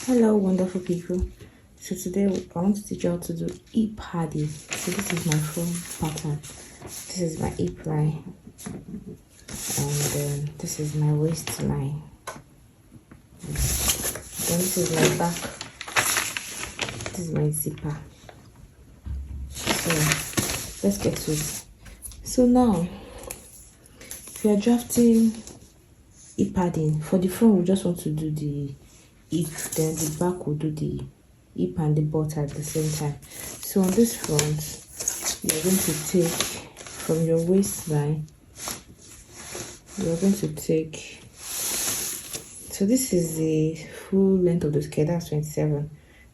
Hello wonderful people. So today I want to teach you how to do hip padding. So this is my front pattern, this is my hip line, and this is my waistline, then this is my back, this is my zipper. So let's get to it. So now if you are drafting hip padding, for the front we just want to do the hip, then the back will do the hip and the butt at the same time. So on this front, you're going to take from your waistline, you're going to take, so this is the full length of the skirt, that's 27.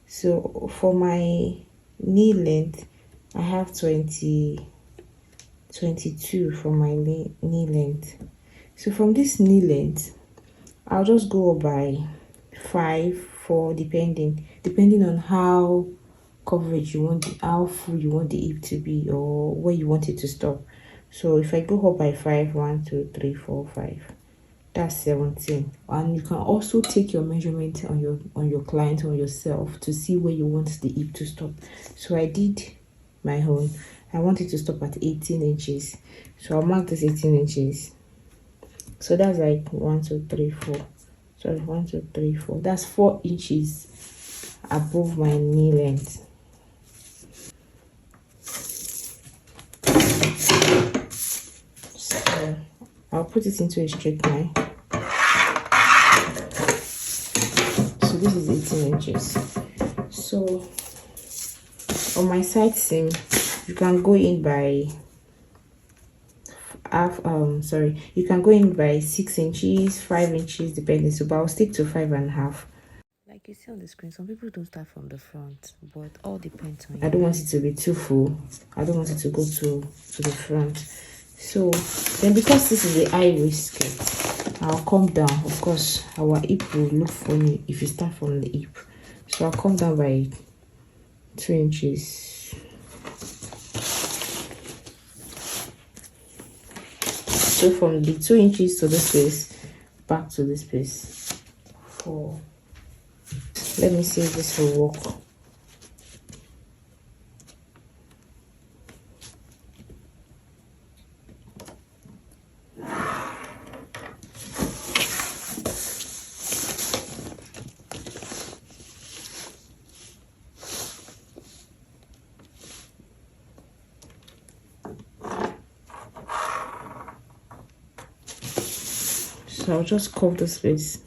So for my knee length, I have 22 for my knee length. So from this knee length, I'll just go up by 5, 4, depending on how coverage you want, how full you want the hip to be, or where you want it to stop. So if I go up by 5, 1, 2, 3, 4, 5, that's 17. And you can also take your measurement on your client or yourself to see where you want the hip to stop. So I did my own. I want it to stop at 18 inches. So I'll mark this 18 inches. So that's like 1, 2, 3, 4. Sorry, 1, 2, 3, 4. That's 4 inches above my knee length. So I'll put it into a straight line. So this is 18 inches. So on my side seam, you can go in by you can go in by 6 inches, 5 inches, depending. So but I'll stick to 5.5. Like you see on the screen, some people don't start from the front, but all depends on you. I don't want it to be too full. I don't want it to go to the front. So then, because this is a high waist skirt, I'll come down. Of course, our hip will look funny if you start from the hip. So I'll come down by 2 inches. So from the 2 inches to this place, back to this place. 4. Let me see if this will work. So I'll just curve the space.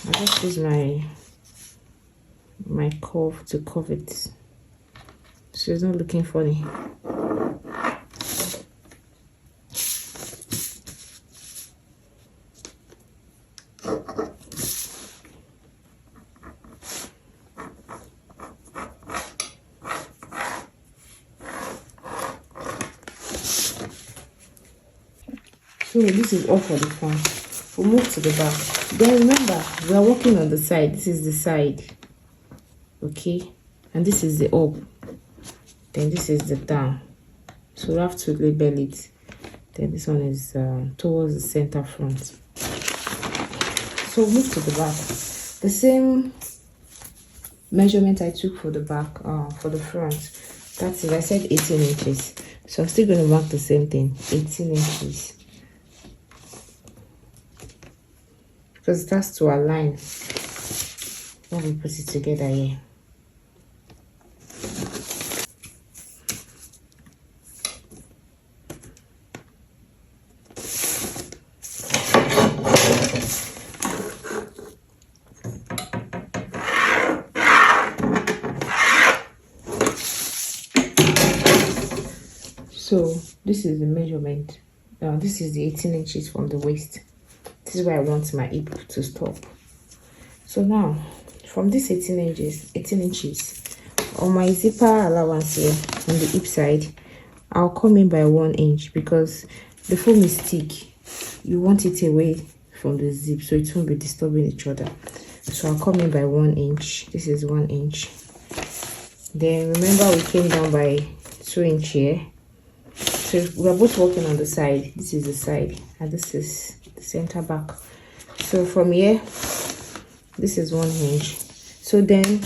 I'll just use my curve to curve it, so it's not looking funny. So this is all for the front. We'll move to the back. Then remember, we are working on the side. This is the side, okay, and this is the up, then this is the down. So we have to label it. Then this one is towards the center front. So we'll move to the back. The same measurement I took for the back, for the front, that's it. I said 18 inches. So I'm still going to mark the same thing, 18 inches. Because that's to align when we put it together here. So this is the measurement. This is the 18 inches from the waist. This is where I want my hip to stop. So now from this 18 inches on my zipper allowance here on the hip side, I'll come in by 1 inch, because the foam is thick. You want it away from the zip so it won't be disturbing each other. So I'll come in by 1 inch. This is 1 inch. Then remember we came down by 2 inch here. So we're both working on the side. This is the side and this is the center back. So from here this is 1 inch. So then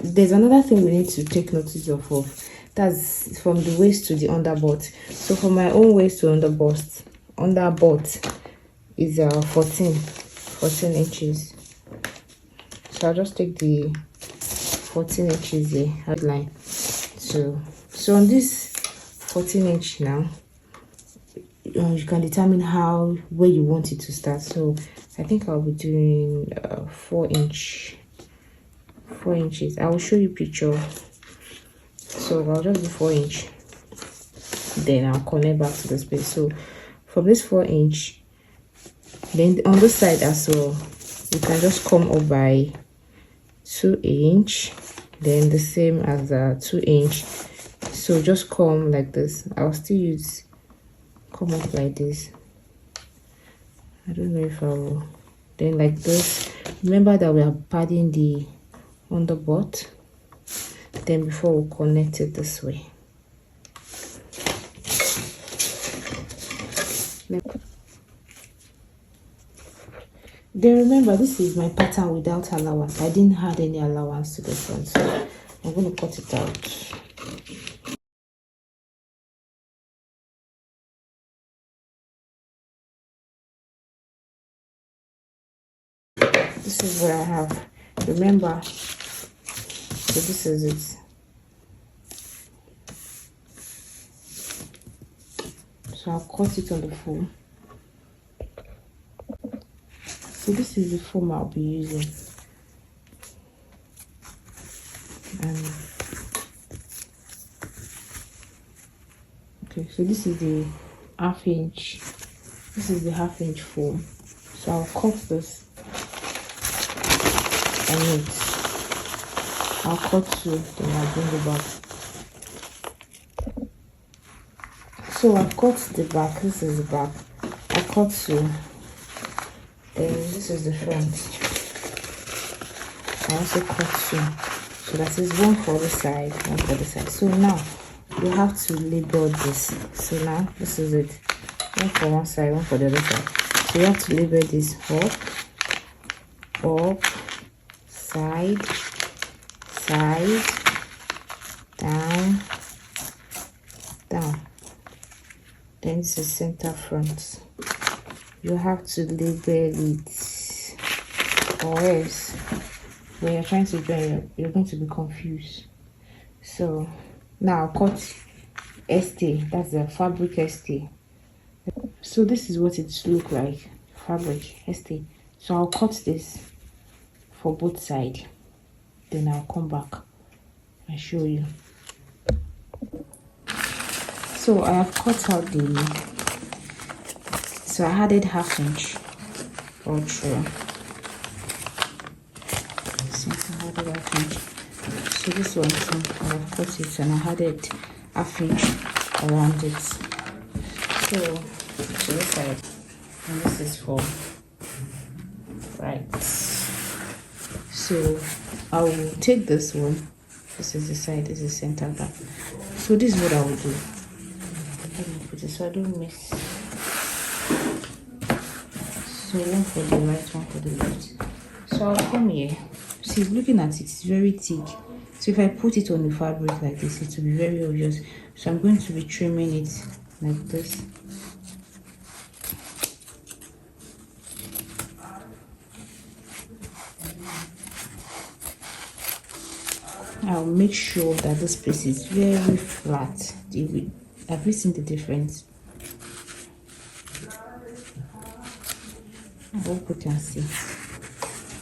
there's another thing we need to take notice of. That's from the waist to the underbutt. So for my own waist to underbutt is 14 inches. So I'll just take the 14 inches here outline. So on this 14 inch now, you can determine where you want it to start. So I think I'll be doing 4 inches. I will show you picture. So I'll just do 4 inch, then I'll connect back to the space. So from this 4 inch, then on this side as well, you can just come up by 2 inch, then the same as 2 inch. So just come like this. I'll still come up like this. I don't know if I will. Then like this. Remember that we are padding the underbutt. Then before we connect it this way. Then remember, this is my pattern without allowance. I didn't add any allowance to the front, so I'm going to cut it out. This is what I have. Remember, so this is it. So I'll cut it on the foam. So this is the foam I'll be using. Okay, so this is the half inch. This is the half inch foam. So I'll cut this. I'll cut 2, then I'll bring it back. So I've cut the back. This is the back. I cut 2. Then this is the front. I also cut 2. So that is 1 for the side, 1 for the side. So now you have to label this. So now this is it. 1 for one side, 1 for the other side. So you have to label this up, side, down. Then this is center front. You have to label it, or else when you're trying to join, you're going to be confused. So now cut ST, that's the fabric ST. So this is what it looks like, fabric ST. So I'll cut this for both sides, then I'll come back and show you. So I have cut out so I added half inch all through. Since I added half inch, so this one I have cut it and I added half inch around it. So to this side, and this is for right. So I will take this one. This is the side. This is center back. So this is what I will do. Let me put it so I don't miss. So 1 for the right, 1 for the left. So I'll come here. See, looking at it, it's very thick. So if I put it on the fabric like this, it will be very obvious. So I'm going to be trimming it like this. I'll make sure that this piece is very flat. Have you seen the difference? I hope you can see.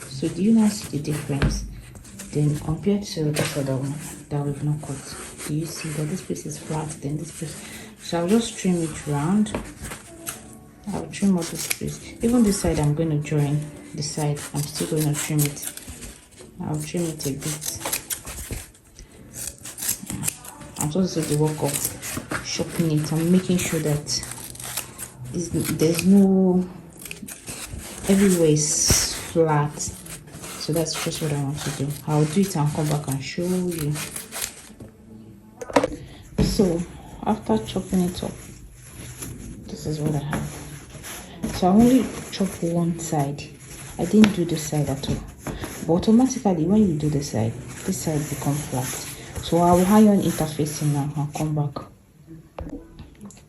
So do you now see the difference? Then compared to this other one that we've not cut, do you see that this piece is flat, then this piece? So I'll just trim it round. I'll trim out this piece. Even this side, I'm going to join the side. I'm still going to trim it. I'll trim it a bit. I'm supposed to do the work of sharpening it. I'm making sure that there's no, everywhere is flat. So that's just what I want to do. I'll do it and come back and show you. So after chopping it up, this is what I have. So I only chop one side. I didn't do this side at all. but automatically when you do this side become flat. So I will iron interfacing now. I'll come back.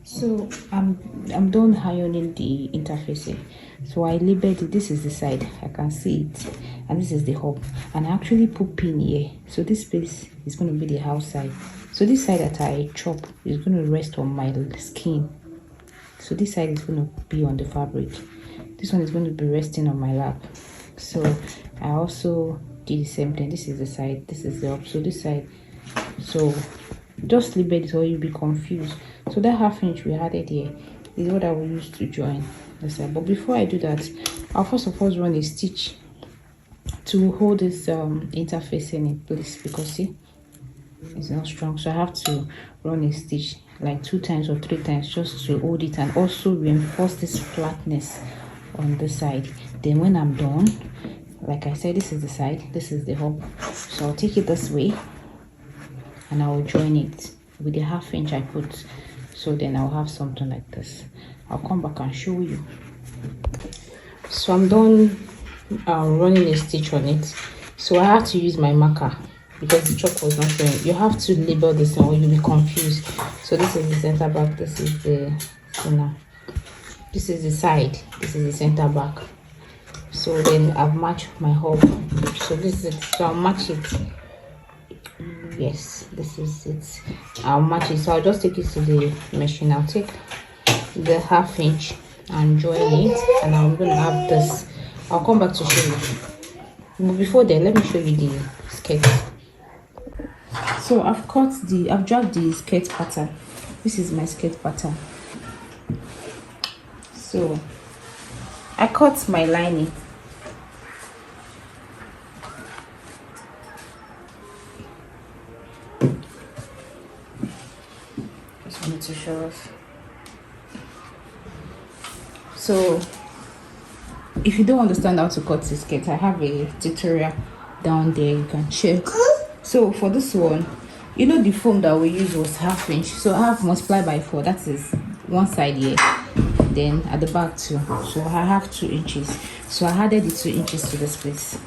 So I'm done ironing the interfacing. So I labeled it. This is the side, I can see it, and this is the hub, and I actually put pin here. So this space is going to be the outside. So this side that I chop is going to rest on my skin. So this side is going to be on the fabric. This one is going to be resting on my lap. So I also did the same thing. This is the side, this is the up. So this side, so just label it or you'll be confused. So that ½ inch we added here is what I will use to join the side. But before I do that, I'll first of all run a stitch to hold this interfacing in place, because see, it's not strong. So I have to run a stitch like 2 times or 3 times just to hold it and also reinforce this flatness on the side. Then when I'm done, like I said, this is the side, this is the hub. So I'll take it this way and I will join it with the ½ inch I put. So then I'll have something like this. I'll come back and show you. So I'm done running a stitch on it. So I have to use my marker because the chalk was not showing. You have to label this or you'll be confused. So this is the center back, this is the center, this is the side, this is the center back. So then I've matched my hub. So this is it. So I'll match it. Yes, this is it. I'll match it. So I'll just take it to the machine. I'll take the ½ inch and join it, and I'm gonna have this. I'll come back to show you. But before then, let me show you the skirt. So I've dragged the skirt pattern. This is my skirt pattern. So I cut my lining. Just wanted to show us. So if you don't understand how to cut the skirt, I have a tutorial down there, you can check. So for this one, you know the foam that we use was ½ inch, so I have multiplied by 4. That is one side here, then at the back too. So I have 2 inches, so I added the 2 inches to this place.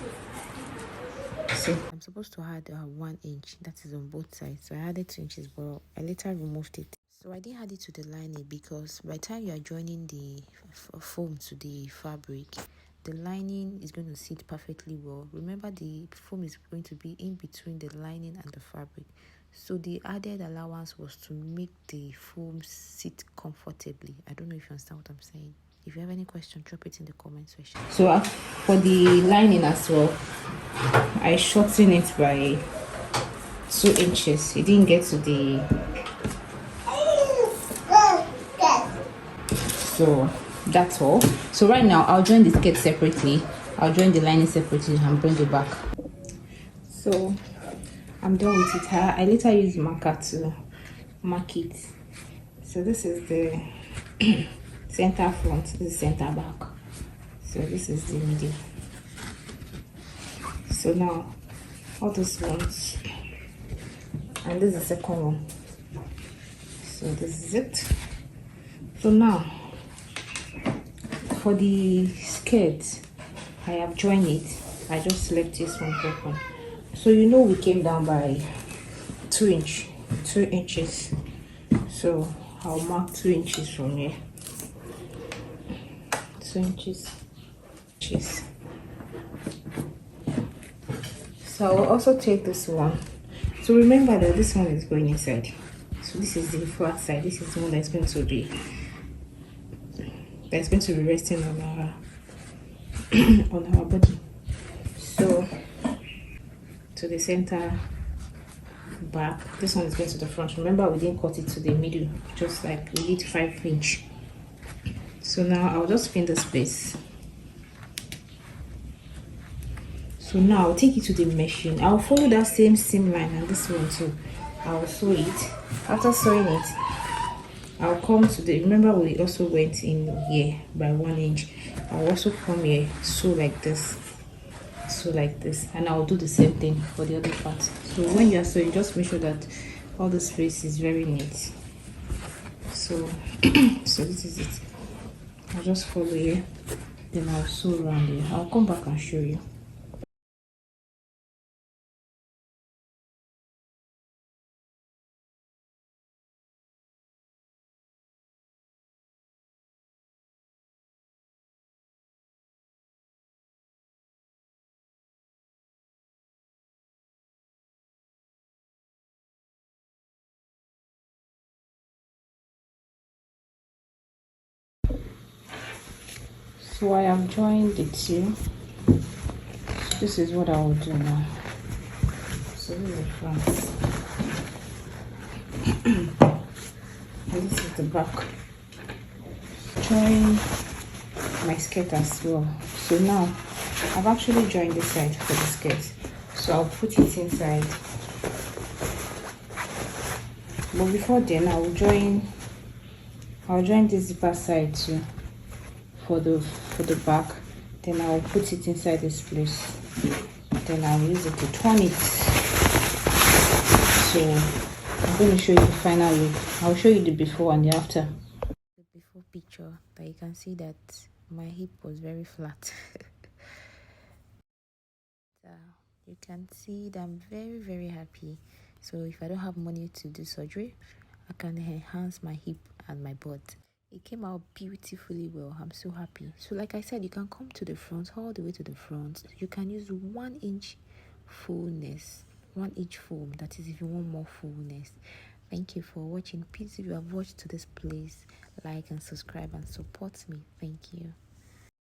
So I'm supposed to add 1 inch, that is on both sides. So I added 2 inches, but I later removed it. So I didn't add it to the lining because by the time you are joining the foam to the fabric, the lining is going to sit perfectly well. Remember, the foam is going to be in between the lining and the fabric. So the added allowance was to make the foam sit comfortably. I don't know if you understand what I'm saying. If you have any question, drop it in the comment section. So for the lining as well, I shortened it by 2 inches. It didn't get to the... So that's all. So right now I'll join the skirt separately, I'll join the lining separately and bring it back. So I'm done with it. I later use marker to mark it. So this is the center front, this is center back, so this is the middle. So now all these ones, and this is the second one. So this is it. So now for the skirt, I have joined it. I just left this one open. So you know we came down by 2 inches. So I'll mark 2 inches from here. 2 inches. So I will also take this one. So remember that this one is going inside. So this is the flat side. This is the one that's going to be resting on our on our body. So to the center back, this one is going to the front. Remember, we didn't cut it to the middle, just like we did 5 inch. So now I'll just pin this place. So now I'll take it to the machine. I'll follow that same seam line and this one too. I'll sew it. After sewing it, I'll come to the, remember we also went in here by 1 inch. I'll also come here, sew like this, and I'll do the same thing for the other part. So when you are sewing, just make sure that all the space is very neat. So so this is it. I'll just follow here, then I'll sew around here. I'll come back and show you. So I have joined the two. This is what I will do now. So this is the front. And this is the back. Join my skirt as well. So now I've actually joined this side for the skirt. So I'll put it inside. But before then I'll join this zipper side too for the back. Then I'll put it inside this place. Then I'll use it to turn it. So I'm going to show you the final look. I'll show you the before and the after. The before picture, that you can see that my hip was very flat. You can see that I'm very, very happy. So if I don't have money to do surgery, I can enhance my hip and my butt. It came out beautifully well. I'm so happy. So like I said, you can come to the front, all the way to the front. You can use 1 inch fullness, 1 inch full. That is if you want more fullness. Thank you for watching. Please, if you have watched to this place, like and subscribe and support me. Thank you.